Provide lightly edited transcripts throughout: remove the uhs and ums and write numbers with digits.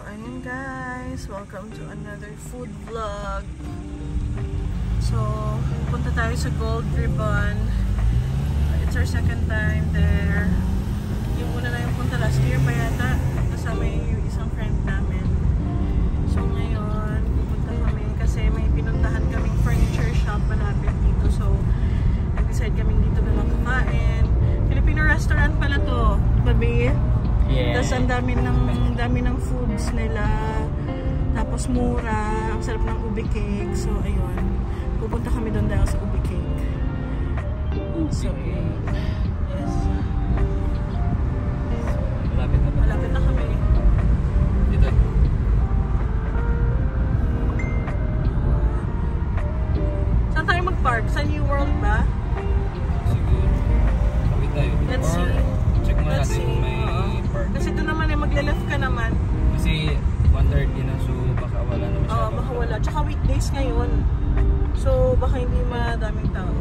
ayun guys, welcome to another food vlog. So, punta tayo sa Gold Ribbon. It's our second time there. Yung una na yung punta last year pa yata, kasama yung isang friend namin. So ngayon, pupunta kami kasi may pinuntahan kaming furniture shop malapit dito. So, nag-decide kaming dito na lang kakain. Filipino restaurant pala to, baby. Yeah. Tapos ang dami ng foods nila. Tapos mura. Ang sarap ng ube cake. So ayun. Pupunta kami doon dahil sa ube cake. So yes. Malapit na ba? Malapit na kami. Dito. Saan tayo mag-park? Sa New World ba? Siguro. Kapit tayo. Let's see. Check mo Let's natin see. kung may park. Kasi doon naman magle-left ka naman. Kasi 1:30 na, so baka wala na masyado. Oo, baka wala. Tsaka weekdays ngayon. So baka hindi madaming tao.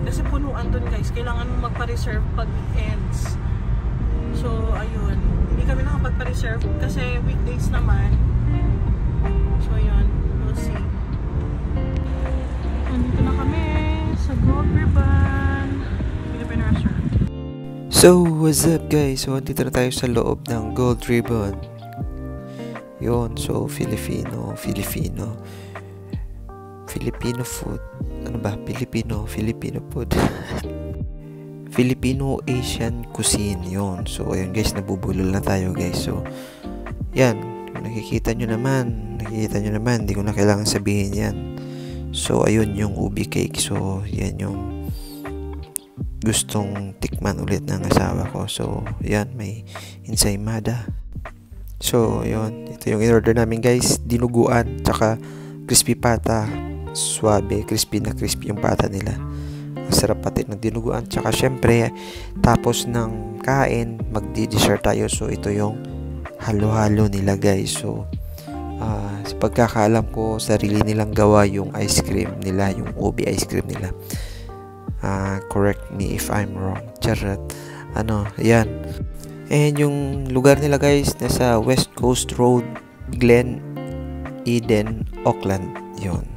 Kasi punuan doon guys. Kailangan mo magpa-reserve pag weekends. So ayun. Hindi kami nakapagpa-reserve kasi weekdays naman. So ayun. We'll see. Nandito na kami sa Gold Ribbon Philippine Restaurant. So, what's up guys? So, dito na tayo sa loob ng Gold Ribbon. Yun, so Filipino food. Ano ba? Filipino food. Filipino Asian cuisine yun. So, ayun guys, nabubulol na tayo guys. So, yan. Kung nakikita nyo naman, hindi ko na kailangan sabihin yan. So, ayun yung ubi cake. So, yan yung gustong tikman ulit ng asawa ko. So, yan, may ensaymada. So, yun. Ito yung in-order namin guys. Dinuguan, tsaka crispy pata. Suabe, crispy na crispy yung pata nila. Ang sarap pati ng dinuguan. Tsaka syempre, tapos ng kain, magdi-dessert tayo. So, ito yung halo-halo nila guys. So, sa pagkakaalam ko, sarili nilang gawa yung ice cream nila, yung ubi ice cream nila. Correct me if I'm wrong. Charot. Yan. And yung lugar nila guys, nasa West Coast Road, Glen Eden, Auckland. Yun.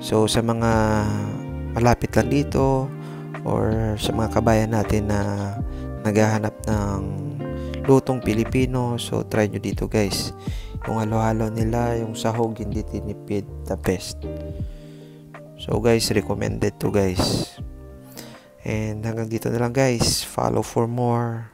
So, sa mga malapit lang dito, or sa mga kabayan natin na naghahanap ng lutong Pilipino, so try nyo dito guys. Yung halo-halo nila, yung sahog, hindi tinipid, the best. So guys, recommended to guys. And hanggang dito na lang guys. Follow for more.